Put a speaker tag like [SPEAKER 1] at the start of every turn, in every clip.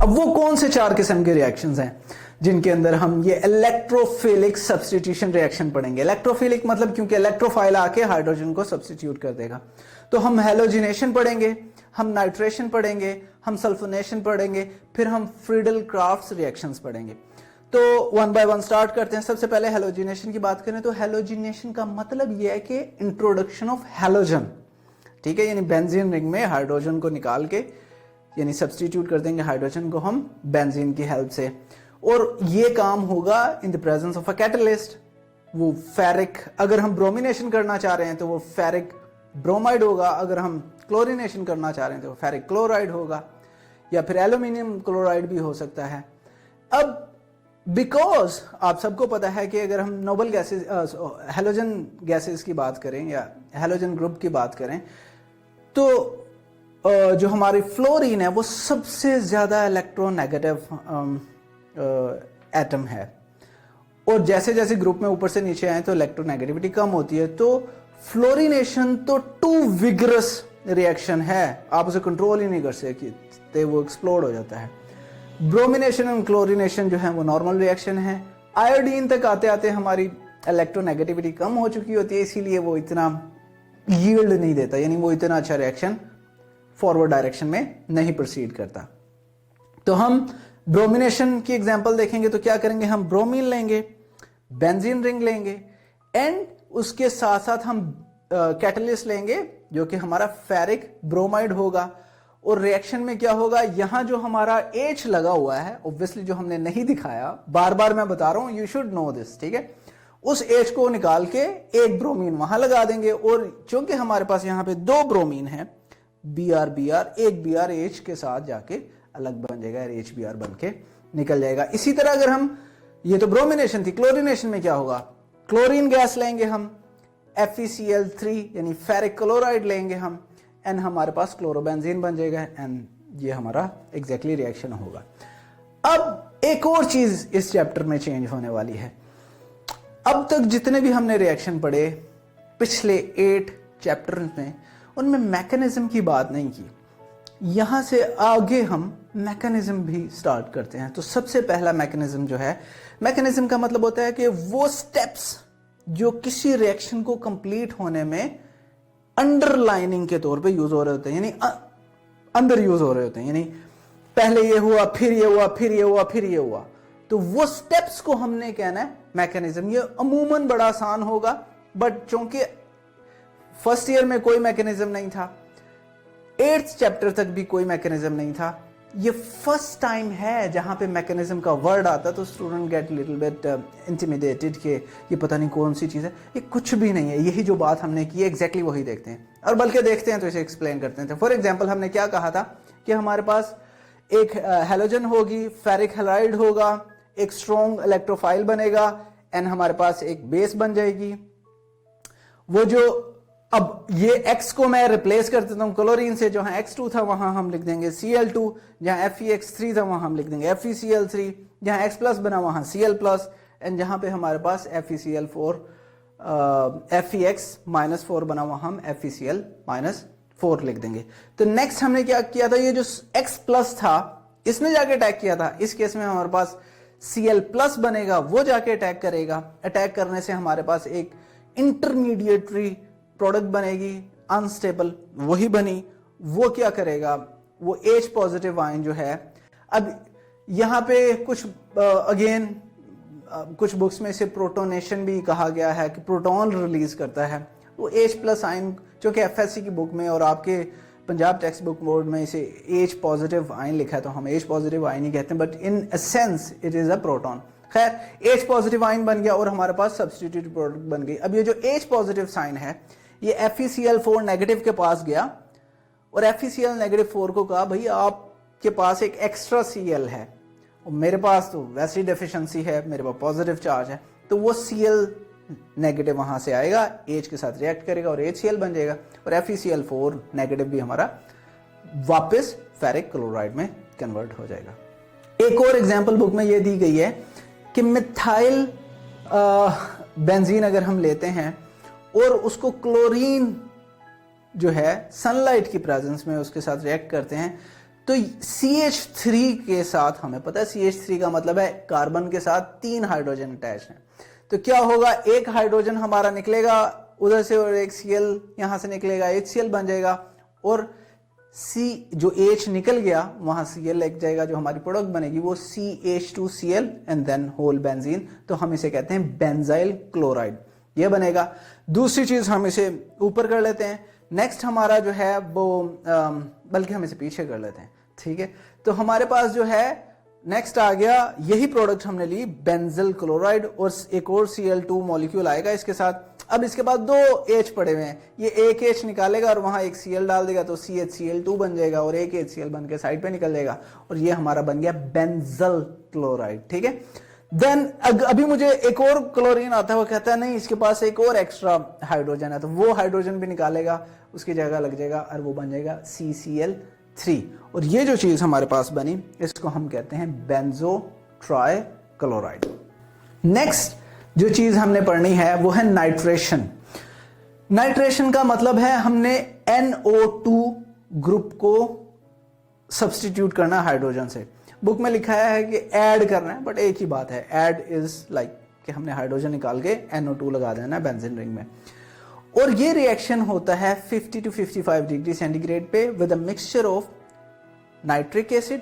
[SPEAKER 1] अब वो कौन से 4 किस्म के रिएक्शंस हैं जिनके अंदर हम ये इलेक्ट्रोफिलिक सब्स्टिट्यूशन रिएक्शन पढ़ेंगे। इलेक्ट्रोफिलिक मतलब क्योंकि इलेक्ट्रोफाइल आके हाइड्रोजन को सब्स्टिट्यूट कर देगा। तो हम हैलोजिनेशन पढ़ेंगे, हम नाइट्रेशन पढ़ेंगे, हम सल्फोनेशन पढ़ेंगे, फिर हम फ्रीडल क्राफ्ट्स रिएक्शंस पढ़ेंगे। तो 1 बाय 1 स्टार्ट करते हैं। सबसे पहले हैलोजिनेशन की बात करें तो हैलोजिनेशन का मतलब यह है कि इंट्रोडक्शन ऑफ हैलोजन, ठीक है, यानी बेंजीन रिंग में हाइड्रोजन को निकाल के यानी सब्स्टिट्यूट कर देंगे हाइड्रोजन को हम बेंजीन की हेल्प से, और ये काम होगा in the presence of a catalyst. वो फेरिक, अगर हम ब्रोमिनेशन करना चाह रहे हैं तो वो फेरिक ब्रोमाइड होगा, अगर हम क्लोरिनेशन करना चाह रहे हैं तो फेरिक क्लोराइड होगा, या फिर एल्यूमिनियम क्लोराइड भी हो सकता है। अब बिकॉज आप सबको पता है कि अगर हम नोबल गैसेस हैलोजन गैसेस की बात करें या हैलोजन ग्रुप की बात करें तो जो हमारी फ्लोरीन है वो सबसे ज्यादा इलेक्ट्रोनेगेटिव एटम है, और जैसे जैसे ग्रुप में ऊपर से नीचे आए तो इलेक्ट्रोनेगेटिविटी कम होती है। तो फ्लोरिनेशन तो टू विगरस रिएक्शन है, आप उसे कंट्रोल ही नहीं कर सकते, वो एक्सप्लोड हो जाता है। ब्रोमिनेशन और क्लोरिनेशन जो है वो नॉर्मल रिएक्शन है। आयोडीन तक आते आते हमारी इलेक्ट्रोनेगेटिविटी कम हो चुकी होती है, इसीलिए वो इतना यील्ड नहीं देता, यानी वो इतना अच्छा रिएक्शन फॉरवर्ड डायरेक्शन में नहीं प्रोसीड करता। तो हम ब्रोमिनेशन की एग्जांपल देखेंगे तो क्या करेंगे, हम ब्रोमीन लेंगे, बेंजीन रिंग लेंगे, एंड उसके साथ साथ हम कैटलिस्ट लेंगे जो कि हमारा फेरिक ब्रोमाइड होगा। और रिएक्शन में क्या होगा, यहां जो हमारा H लगा हुआ है, ऑब्वियसली जो हमने नहीं दिखाया, बार बार मैं बता रहा हूं, यू शुड नो दिस, ठीक है, उस H को निकाल के एक ब्रोमीन वहां लगा देंगे, और चूंकि हमारे पास यहां पे 2 ब्रोमीन है, Br एक Br H के साथ जाके अलग बन जाएगा, HBr बन के निकल जाएगा। इसी तरह अगर हम, ये तो ब्रोमिनेशन थी, क्लोरिनेशन में क्या होगा, क्लोरीन गैस लेंगे हम, FeCl3 यानी फेरिक क्लोराइड लेंगे हम, एंड हमारे पास क्लोरोबेंजीन बन जाएगा, एंड ये हमारा एग्जैक्टली रिएक्शन होगा। अब एक और चीज इस चैप्टर में चेंज होने वाली है। अब तक जितने भी हमने रिएक्शन पढ़े पिछले 8 चैप्टर में, उनमें मैकेनिज्म की बात नहीं की। यहां से आगे हम मैकेनिज्म भी स्टार्ट करते हैं। तो सबसे पहला मैकेनिज्म जो है, मैकेनिज्म का मतलब होता है कि वो स्टेप्स जो किसी रिएक्शन को कंप्लीट होने में अंडरलाइनिंग के तौर पे यूज हो रहे होते हैं, यानी अंदर यूज हो रहे होते हैं, यानी पहले ये हुआ, फिर ये हुआ, फिर ये हुआ, फिर ये हुआ। तो वो स्टेप्स को हमने कहना है मैकेनिज्म। ये अमूमन बड़ा आसान होगा, बट चूंकि फर्स्ट ईयर में कोई मैकेनिज्म नहीं था, 8th चैप्टर तक भी कोई मैकेनिज्म नहीं था, ये फर्स्ट टाइम है जहां पे मैकेनिज्म का वर्ड आता, तो student get little bit intimidated कि ये पता नहीं कौन सी चीज है। ये कुछ भी नहीं है, यही जो बात हमने की है एग्जैक्टली वही देखते हैं, और बल्कि देखते हैं तो इसे एक्सप्लेन करते हैं। फॉर एग्जांपल हमने क्या कहा था कि हमारे पास एक हैलोजन होगी, फेरिक हैलाइड होगा, एक स्ट्रॉन्ग इलेक्ट्रोफाइल बनेगा, एंड हमारे पास एक बेस बन जाएगी। वो जो, अब ये X को मैं रिप्लेस कर देता हूं क्लोरीन से, जहां X2 था वहां हम लिख देंगे Cl2, जहां FeX3 था वहां हम लिख देंगे FeCl3, जहां X प्लस बना वहां Cl प्लस, एंड जहां पे हमारे पास FeCl4 Fex-4 बना वहां हम FeCl-4 लिख देंगे। तो नेक्स्ट हमने क्या किया था, ये जो X प्लस था इसने जाके अटैक किया था, इस केस में हमारे पास Cl प्लस बनेगा, वो जाके अटैक करेगा। अटैक करने से हमारे पास एक इंटरमीडिएटरी प्रोडक्ट बनेगी, अनस्टेबल, वही बनी। वो क्या करेगा, वो H पॉजिटिव आयन जो है, अब यहां पे कुछ अगेन कुछ बुक्स में इसे प्रोटोनेशन भी कहा गया है कि प्रोटॉन रिलीज करता है। वो H प्लस आयन, जो कि FSC की बुक में और आपके पंजाब टेक्स्ट बुक बोर्ड में इसे H पॉजिटिव आयन लिखा है, तो हम H पॉजिटिव आयन ही कहते हैं, but in essence it is a proton. खैर, H पॉजिटिव आयन बन गया और हमारे पास सब्स्टिट्यूट प्रोडक्ट बन गई। अब ये जो H पॉजिटिव साइन है, ये FeCl4 नेगेटिव के पास गया और FeCl-4 को कहा, भाई आपके पास एक एक्स्ट्रा Cl है और मेरे पास तो वैसी डेफिशिएंसी है, मेरे पास पॉजिटिव चार्ज है, तो वो Cl नेगेटिव वहां से आएगा, H के साथ रिएक्ट करेगा और HCl बन जाएगा, और FeCl4 नेगेटिव भी हमारा वापस फेरिक क्लोराइड में कन्वर्ट हो जाएगा। एक और एग्जाम्पल बुक में ये दी गई है कि मिथाइल बेंजीन अगर हम लेते हैं और उसको क्लोरीन जो है सनलाइट की प्रेजेंस में उसके साथ रिएक्ट करते हैं, तो CH3 के साथ हमें पता है CH3 का मतलब है कार्बन के साथ 3 हाइड्रोजन अटैच हैं। तो क्या होगा, एक हाइड्रोजन हमारा निकलेगा उधर से और एक Cl यहां से निकलेगा, HCl बन जाएगा, और C जो H निकल गया वहां Cl लग जाएगा, जो हमारी प्रोडक्ट बनेगी वो CH2Cl and then whole benzene. तो हम इसे कहते हैं बेंजाइल क्लोराइड, ये बनेगा। दूसरी चीज हम इसे ऊपर कर लेते हैं। नेक्स्ट हमारा जो है वो बल्कि हम इसे पीछे कर लेते हैं, ठीक है। तो हमारे पास जो है नेक्स्ट आ गया, यही प्रोडक्ट हमने ली बेंजाइल क्लोराइड, और एक और Cl2 मॉलिक्यूल आएगा इसके साथ। अब इसके बाद 2 H पड़े हुए हैं, ये एक H निकालेगा और वहां एक Cl डाल देगा तो CHCl2 बन जाएगा, और एक HCl बन के साइड पे निकल जाएगा, और ये हमारा बन गया बेंजाइल क्लोराइड, ठीक है। देन अभी मुझे एक और क्लोरीन आता है, वो कहता है नहीं इसके पास एक और एक्स्ट्रा हाइड्रोजन है, तो वो हाइड्रोजन भी निकालेगा, उसकी जगह लग जाएगा और वो बन जाएगा CCl3। और ये जो चीज हमारे पास बनी इसको हम कहते हैं बेंजो ट्राइक्लोराइड। नेक्स्ट जो चीज हमने पढ़नी है वो है नाइट्रेशन। नाइट्रेशन का मतलब है हमने NO2 ग्रुप को सब्स्टिट्यूट करना हाइड्रोजन से। बुक में लिखा है कि ऐड करना है, बट एक ही बात है, ऐड इज लाइक कि हमने हाइड्रोजन निकाल के NO2 लगा देना है बेंजीन रिंग में। और ये रिएक्शन होता है 50 to 55 डिग्री सेंटीग्रेड पे with a mixture of nitric acid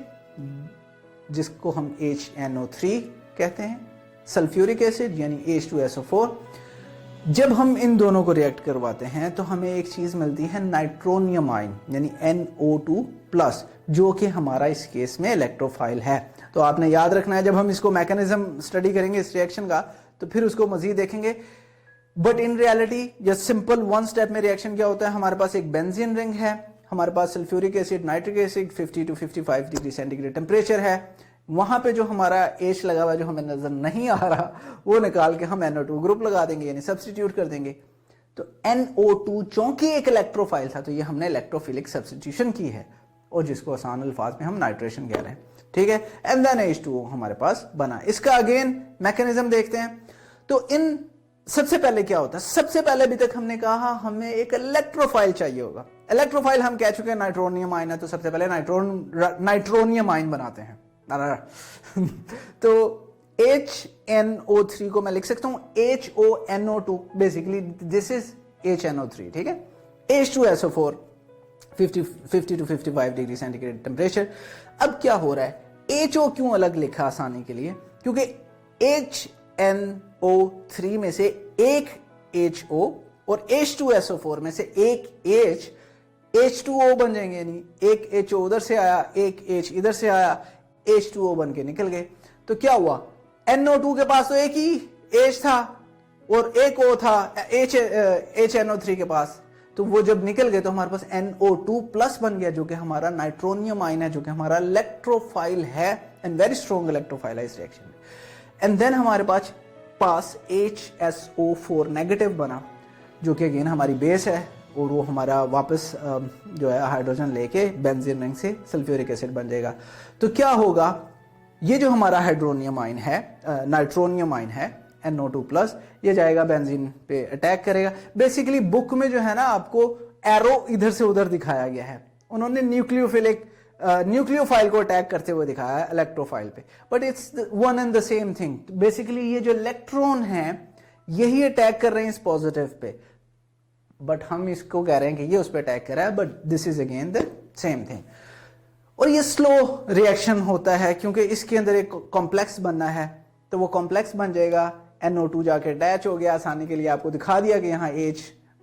[SPEAKER 1] जिसको हम HNO3 कहते हैं, सल्फ्यूरिक एसिड यानी H2SO4। जब हम इन दोनों को रिएक्ट करवाते हैं तो हमें एक चीज मिलती है नाइट्रोनियम आयन यानी NO2+, जो कि हमारा इस केस में इलेक्ट्रोफाइल है। तो आपने याद रखना है, जब हम इसको मैकेनिज्म स्टडी करेंगे इस रिएक्शन का तो फिर उसको मजीद देखेंगे। But in reality just simple one step में रिएक्शन क्या होता है, हमारे पास एक बेंजीन रिंग है, हमारे पास sulphuric acid, nitric acid, 50 to 55 degree centigrade temperature है। वहां पे जो हमारा H लगा हुआ है जो हमें नजर नहीं आ रहा, वो निकाल के हम NO2 ग्रुप लगा देंगे यानी सब्स्टिट्यूट कर देंगे। तो NO2 चूंकि एक इलेक्ट्रोफाइल था तो ये हमने इलेक्ट्रोफिलिक सब्स्टिट्यूशन की है, और जिसको आसान अल्फाज में हम नाइट्रेशन कह रहे हैं, ठीक है। एंड देन H2O हमारे पास बना। इसका अगेन मैकेनिज्म देखते हैं। तो इन सबसे पहले क्या होता है, सबसे पहले अभी तक हमने कहा हमें एक इलेक्ट्रोफाइल चाहिए होगा। इलेक्ट्रोफाइल हम कह चुके हैं नाइट्रोनियम आयन है, तो सबसे पहले नाइट्रोनियम आयन बनाते हैं। तो HNO3 को मैं लिख सकता हूं HONO2, basically this is HNO3, ठीक है। H2SO4 50 to 55 degree centigrade temperature. अब क्या हो रहा है, HO क्यों अलग लिखा आसानी के लिए, क्योंकि HNO3 में से एक HO और H2SO4 में से एक H H2O बन जाएंगे, यानी एक HO उधर से आया, एक H इधर से आया, H2O बन के निकल गए। तो क्या हुआ, NO2 के पास तो एक ही H था और एक O था HNO3 के पास, तो वो जब निकल गए तो हमारे पास NO2+ बन गया, जो कि हमारा नाइट्रोनियम आयन है, जो कि हमारा इलेक्ट्रोफाइल है एंड वेरी स्ट्रॉन्ग इलेक्ट्रोफाइल है इस रिएक्शन में। एंड देन हमारे पास HSO4 नेगेटिव बना, जो कि अगेन हमारी बेस है, और वो हमारा वापस जो है हाइड्रोजन लेके बेंजीन रिंग से सल्फ्यूरिक एसिड बन जाएगा। तो क्या होगा, ये जो हमारा हाइड्रोनियम आयन है, नाइट्रोनियम आयन है NO2+, ये जाएगा बेंजीन पे अटैक करेगा। बेसिकली बुक में जो है ना आपको एरो इधर से उधर दिखाया गया है, उन्होंने न्यूक्लियोफाइल को अटैक करते हुए दिखाया है इलेक्ट्रोफाइल पे, but it's one and the same thing. Basically ये जो इलेक्ट्रॉन है यही अटैक कर रहे हैं इस पॉजिटिव पे, बट हम इसको कह रहे हैं कि ये उस पर अटैक कर रहा है, but this is again the same thing. और ये स्लो रिएक्शन होता है क्योंकि इसके अंदर एक कॉम्प्लेक्स बनना है, तो वो कॉम्प्लेक्स बन जाएगा, NO2 जाके अटैच हो गया। आसानी के लिए आपको दिखा दिया कि यहाँ H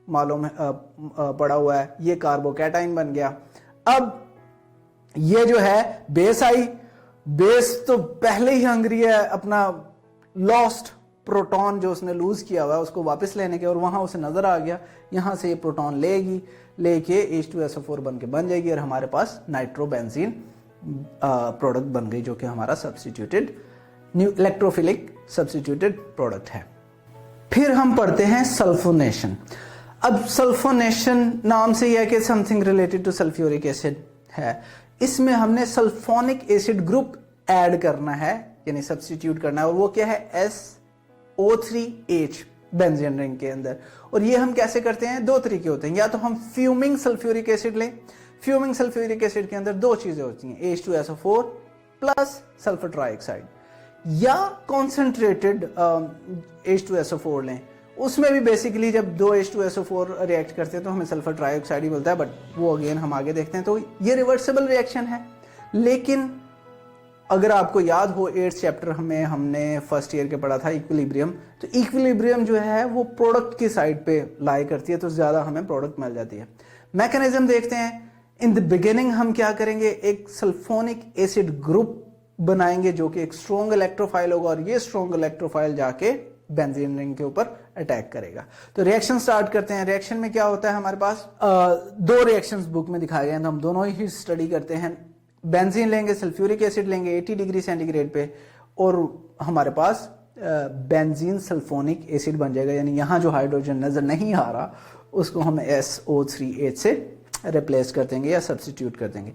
[SPEAKER 1] मालूम पड़ा हुआ है, ये कार्बोकैटाइन बन गया। अब ये जो है बेस आई, बेस तो पहले ही हंग्री है अपना लॉस्ट प्रोटॉन जो उसने लूज किया हुआ है उसको वापस लेने के, और वहां उसे नजर आ गया यहां से ये प्रोटॉन लेके H2SO4 बन के बन जाएगी, और हमारे पास नाइट्रोबेंजीन प्रोडक्ट बन गई, जो कि हमारा सब्स्टिट्यूटेड इलेक्ट्रोफिलिक सब्स्टिट्यूटेड प्रोडक्ट है। फिर हम पढ़ते हैं सल्फोनेशन। अब सल्फोनेशन नाम से यह है कि something related to sulphuric acid है। इसमें हमने सल्फोनिक एसिड ग्रुप ऐड करना है, यानी सब्स्टिट्यूट करना है, और वो क्या है SO3H बेंजीन रिंग के अंदर। और ये हम कैसे करते हैं, दो तरीके होते हैं, या तो हम फ्यूमिंग सल्फ्यूरिक एसिड लें, फ्यूमिंग सल्फ्यूरिक एसिड के अंदर दो चीजें होती हैं, H2SO4 प्लस सल्फर ट्राइऑक्साइड, या कॉन्सेंट्रेटेड H2SO4 लें, उसमें भी बेसिकली जब दो H2SO4 रिएक्ट करते हैं तो हमें सल्फर ट्राइऑक्साइड ही मिलता है, बट वो अगेन हम आगे देखते हैं। तो ये रिवर्सिबल रिएक्शन है। लेकिन अगर आपको याद हो 8th चैप्टर में हमने फर्स्ट ईयर के पढ़ा था इक्विलिब्रियम, तो इक्विलिब्रियम जो है वो प्रोडक्ट की साइड पे लाई करती है, तो ज़्यादा हमें प्रोडक्ट मिल जाती है। मैकेनिज्म देखते हैं। इन द बिगिनिंग हम क्या करेंगे, एक सल्फोनिक एसिड ग्रुप बनाएंगे जो कि एक स्ट्रॉन्ग इलेक्ट्रोफाइल होगा, और ये स्ट्रॉन्ग इलेक्ट्रोफाइल जाके बेंजीन रिंग के ऊपर अटैक करेगा। तो रिएक्शन स्टार्ट करते हैं। रिएक्शन में क्या होता है, हमारे पास दो रिएक्शंस बुक में दिखाए गए हैं, तो हम दोनों ही स्टडी करते हैं। बेंजीन लेंगे, सल्फ्यूरिक एसिड लेंगे 80 डिग्री सेंटीग्रेड पे, और हमारे पास बेंजीन सल्फोनिक एसिड बन जाएगा। यानी यहाँ जो हाइड्रोजन नजर नहीं आ रहा उसको हम SO3H से रिप्लेस कर देंगे या सब्स्टिट्यूट कर देंगे।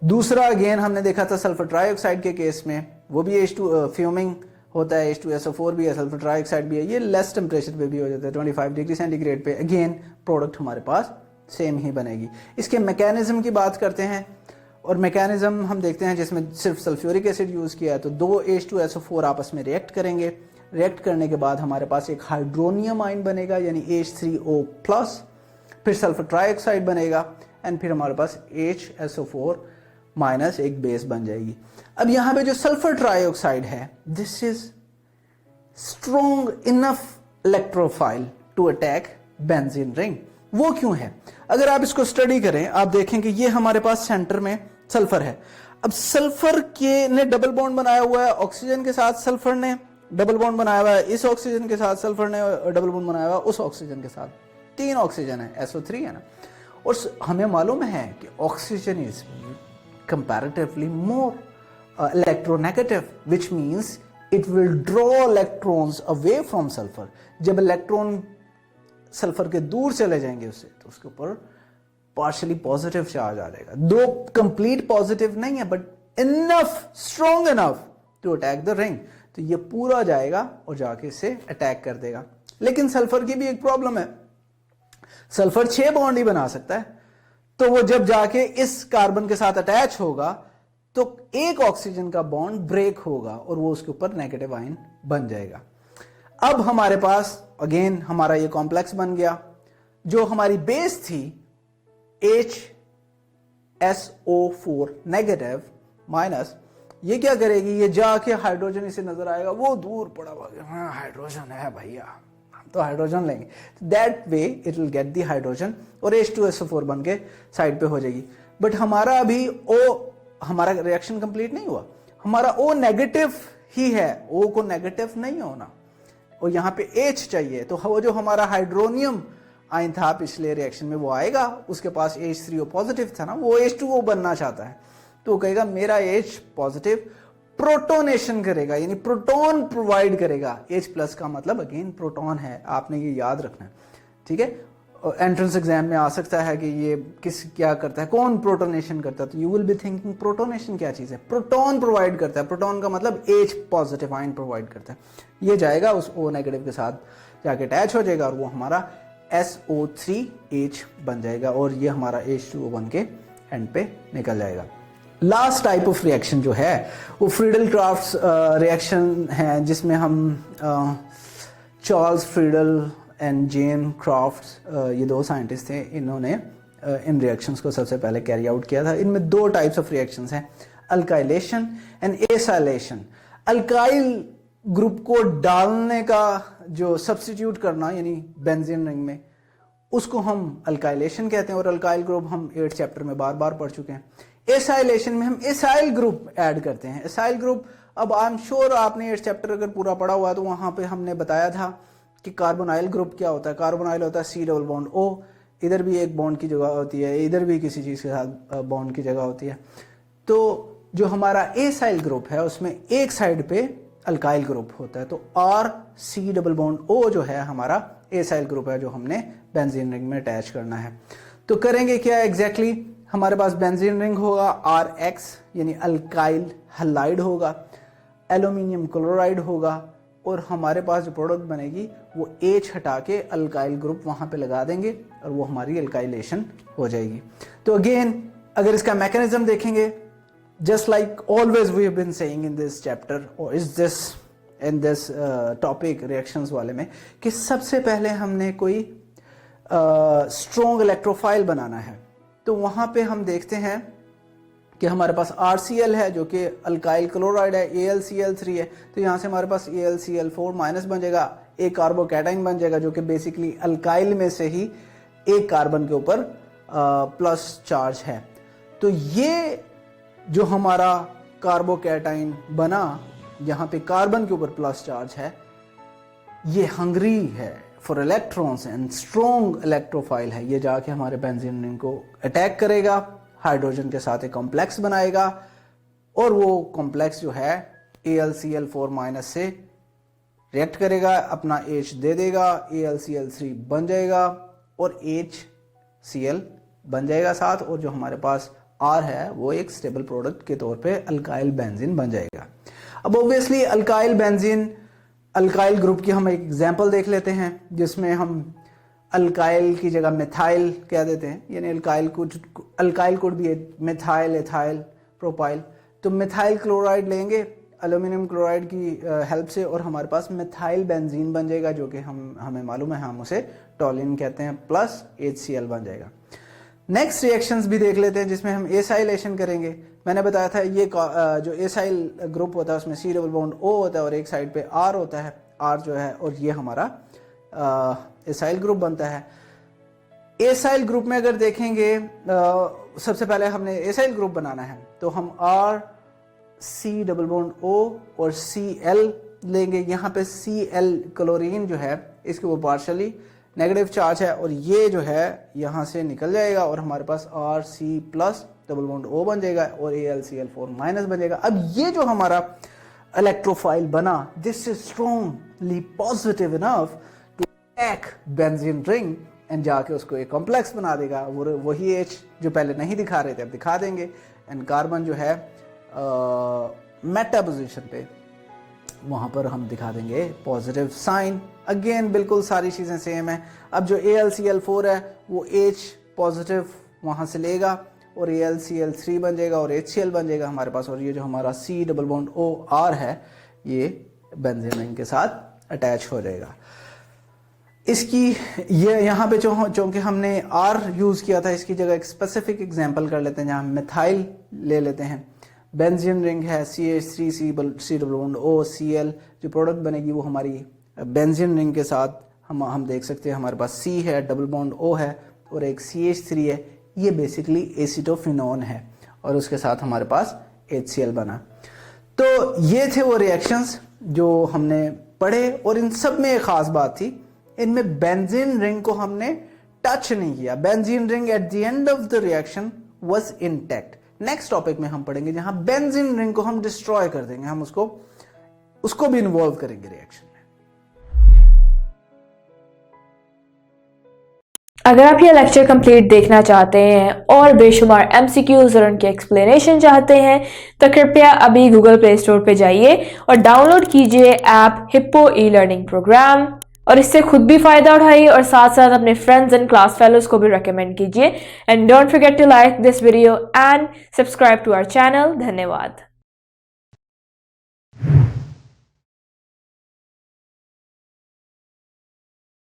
[SPEAKER 1] दूसरा अगेन हमने देखा था सल्फर ट्राइऑक्साइड के केस में, वो भी H2 फ्यूमिंग होता है, H2SO4 भी है, सल्फर ट्राइऑक्साइड भी है। ये लेस टेम्परेचर पे भी हो जाता है, 25 डिग्री सेंटीग्रेड पे। अगेन प्रोडक्ट हमारे पास सेम ही बनेगी। इसके मैकेनिज्म की बात करते हैं, और मैकेनिज्म हम देखते हैं जिसमें सिर्फ सल्फ्यूरिक एसिड यूज किया है। तो दो H2SO4 आपस में रिएक्ट करेंगे। रिएक्ट करने के बाद हमारे पास एक हाइड्रोनियम आयन बनेगा यानी H3O+, फिर सल्फर ट्राइऑक्साइड बनेगा, एंड फिर हमारे पास HSO4- एक बेस बन जाएगी। अब यहां पे जो सल्फर ट्राइऑक्साइड है, this is strong enough electrophile to attack benzene ring. वो क्यों है? अगर आप इसको स्टडी करें, आप देखेंगे ये हमारे पास सेंटर में सल्फर है। अब सल्फर के ने डबल बॉन्ड बनाया हुआ है ऑक्सीजन के साथ, सल्फर ने डबल बॉन्ड बनाया हुआ है इस ऑक्सीजन के साथ, सल्फर ने डबल बॉन्ड बनाया हुआ है उस ऑक्सीजन के साथ। 3 ऑक्सीजन है, SO3 है ना। और हमें मालूम है कि oxygen is comparatively more electronegative, which means it will draw electrons away from sulphur. जब इलेक्ट्रॉन सल्फर के दूर चले जाएंगे उससे, तो उसके ऊपर पार्शियली पॉजिटिव चार्ज आ जाएगा। दो कंप्लीट पॉजिटिव नहीं है, but enough, strong enough to attack the ring. तो ये पूरा जाएगा और जाके इसे अटैक कर देगा। लेकिन सल्फर की भी एक प्रॉब्लम है, सल्फर 6 बॉन्ड ही बना सकता है। तो वो जब जाके इस कार्बन के साथ अटैच होगा तो एक ऑक्सीजन का बॉन्ड ब्रेक होगा और वो उसके ऊपर नेगेटिव आयन बन जाएगा। अब हमारे पास अगेन हमारा ये कॉम्प्लेक्स बन गया। जो हमारी बेस थी HSO4- माइनस, ये क्या करेगी, ये जाके हाइड्रोजन इसे नजर आएगा, वो दूर पड़ा हुआ, हाँ हाइड्रोजन है भैया, हम तो हाइड्रोजन लेंगे। That way it will get the hydrogen और H2SO4 बन के साइड पे हो जाएगी। बट हमारा अभी हमारा रिएक्शन कंप्लीट नहीं हुआ, हमारा O नेगेटिव ही है, O को नेगेटिव नहीं होना, और यहाँ पे H चाहिए। तो वो जो हमारा हाइड्रोनियम आयन था पिछले रिएक्शन में वो आएगा, उसके पास H3O पॉजिटिव था ना, वो H2O बनना चाहता है, तो वो कहेगा मेरा H पॉजिटिव प्रोटोनेशन करेगा, यानी प्रोटॉन प्रोवाइड करेगा। H+ का मतलब अगेन प्रोटॉन है, आपने ये याद रखना है, ठीक है। एंट्रेंस एग्जाम में आ सकता है कि ये क्या करता है, कौन प्रोटोनेशन करता है, तो you will be thinking protonation क्या चीज है, प्रोटॉन प्रोवाइड करता है। प्रोटॉन का मतलब H पॉजिटिव आयन प्रोवाइड करता है। ये जाएगा उस O नेगेटिव के साथ जाके अटैच हो जाएगा और वो हमारा SO3H बन जाएगा, और ये हमारा H2O बन के एंड पे निकल जाएगा। लास्ट टाइप ऑफ रिएक्शन जो है वो फ्रीडल क्राफ्ट्स रिएक्शन है, जिसमें हम Charles Friedel and James Crafts, ये दो साइंटिस्ट थे, इन्होंने इन रिएक्शंस को सबसे पहले कैरी आउट किया था। इनमें दो टाइप्स ऑफ रिएक्शंस हैं, alkylation and acylation. Alkyl group को डालने का जो सब्स्टिट्यूट करना यानी बेंजीन रिंग में, उसको हम अल्काइलेशन कहते हैं, और अल्काइल ग्रुप हम 8th चैप्टर में बार बार पढ़ चुके हैं। एसाइलेशन में हम एसाइल ग्रुप ऐड करते हैं। एसाइल ग्रुप, अब आई एम श्योर आपने 8th चैप्टर अगर पूरा पढ़ा हुआ है तो वहां पे हमने बताया था कि कार्बोनाइल ग्रुप क्या होता है। कार्बोनाइल होता है C डबल बॉन्ड O, इधर भी एक बॉन्ड की जगह होती है, इधर भी किसी चीज के साथ बॉन्ड की जगह होती है। तो जो हमारा एसाइल ग्रुप है उसमें एक साइड पे अल्काइल ग्रुप होता है, तो RC डबल बॉन्ड O जो है हमारा एसाइल ग्रुप है जो हमने बेंजीन रिंग में अटैच करना है। तो करेंगे क्या एग्जैक्टली, हमारे पास बेंजीन रिंग होगा, RX यानी अल्काइल हलाइड होगा, एल्यूमिनियम क्लोराइड होगा, और हमारे पास जो प्रोडक्ट बनेगी वो H हटा के अल्काइल ग्रुप वहां पे लगा देंगे और वो हमारी अल्काइलेशन हो जाएगी। तो अगेन अगर इसका मैकेनिज्म देखेंगे, just like always we have been saying in this chapter or is this in this topic reactions वाले में, कि सबसे पहले हमने कोई स्ट्रॉन्ग इलेक्ट्रोफाइल बनाना है। तो वहाँ पे हम देखते हैं कि हमारे पास RCl है जो कि अल्काइल क्लोराइड है, AlCl3 है, तो यहाँ से हमारे पास AlCl4 माइनस बन जाएगा, एक कार्बोकैटाइन बन जाएगा जो कि बेसिकली अल्काइल में से ही एक कार्बन के ऊपर प्लस चार्ज है। तो ये जो हमारा कार्बोकैटाइन बना, यहाँ पे कार्बन के ऊपर प्लस चार्ज है, ये हंग्री है for electrons and strong electrophile है। ये जाके हमारे बेंजीन रिंग को अटैक करेगा, हाइड्रोजन के साथ एक कॉम्प्लेक्स बनाएगा और वो कॉम्प्लेक्स जो है AlCl4 माइनस से रिएक्ट करेगा, अपना H दे देगा, AlCl3 बन जाएगा और HCl बन जाएगा साथ, और जो हमारे पास R है वो एक स्टेबल प्रोडक्ट के तौर पे अल्काइल बेंजीन बन जाएगा। अब obviously alkyl benzene, alkyl group की हम एक एग्जांपल देख लेते हैं जिसमें हम अल्काइल की जगह मिथाइल कह देते हैं, यानी अल्काइल कुड भी मिथाइल, एथाइल, प्रोपाइल। तो मिथाइल क्लोराइड लेंगे एल्यूमिनियम क्लोराइड की हेल्प से और हमारे पास मिथाइल बेंजीन बन जाएगा जो कि हमें मालूम है, हम उसे टॉलिन कहते हैं, प्लस HCl बन जाएगा। नेक्स्ट रिएक्शंस भी देख लेते हैं जिसमें हम एसाइलेशन करेंगे। मैंने बताया था ये जो एसाइल ग्रुप होता है उसमें C डबल बॉन्ड O होता है और एक साइड पे R होता है, R जो है, और ये हमारा एसाइल ग्रुप बनता है। एसाइल ग्रुप में अगर देखेंगे सबसे पहले हमने एसाइल ग्रुप बनाना है तो हम R C double bond O और Cl लेंगे। यहाँ पे Cl क्लोरीन जो है इसके वो पार्शली नेगेटिव चार्ज है और ये जो है यहाँ से निकल जाएगा और हमारे पास RC plus double bond O बन जाएगा और AlCl4 माइनस बन जाएगा। अब ये जो हमारा इलेक्ट्रोफाइल बना, this is strongly positive enough to attack benzene ring and जाके उसको एक कॉम्प्लेक्स बना देगा। वही H जो पहले नहीं दिखा रहे थे अब दिखा देंगे, एंड कार्बन जो है मेटा पोजीशन पे वहाँ पर हम दिखा देंगे पॉजिटिव साइन। अगेन बिल्कुल सारी चीज़ें सेम है। अब जो AlCl4 है वो H पॉजिटिव वहाँ से लेगा और AlCl3 बन जाएगा और HCl बन जाएगा हमारे पास, और ये जो हमारा C double bond O R है ये बेंजीन रिंग के साथ अटैच हो जाएगा। इसकी ये यहाँ पे चूँकि हमने R यूज़ किया था, इसकी जगह एक स्पेसिफिक एग्जांपल कर लेते हैं जहाँ मिथाइल ले लेते हैं। बेंजीन रिंग है CH3 C double bond O Cl, जो प्रोडक्ट बनेगी वो हमारी बेंजीन रिंग के साथ हम देख सकते हैं हमारे पास C है, डबल बॉन्ड O है और एक CH3 है, ये बेसिकली एसिटोफिनोन है और उसके साथ हमारे पास HCl बना। तो ये थे वो रिएक्शंस जो हमने पढ़े, और इन सब में एक खास बात थी, इनमें बेंजीन रिंग को हमने टच नहीं किया। Benzene ring at the end of the reaction was intact. Next topic में हम पढ़ेंगे जहां बेंजीन रिंग को हम डिस्ट्रॉय कर देंगे, हम उसको भी इन्वॉल्व करेंगे रिएक्शन में।
[SPEAKER 2] अगर आप ये लेक्चर कंप्लीट देखना चाहते हैं और बेशुमार MCQs और उनके एक्सप्लेनेशन चाहते हैं तो कृपया अभी गूगल प्ले स्टोर पे जाइए और डाउनलोड कीजिए ऐप हिप्पो ई-लर्निंग प्रोग्राम, और इससे खुद भी फायदा उठाइए और साथ साथ अपने फ्रेंड्स एंड क्लास फेलोज को भी रेकमेंड कीजिए। And don't forget to like this video and subscribe to our channel. धन्यवाद।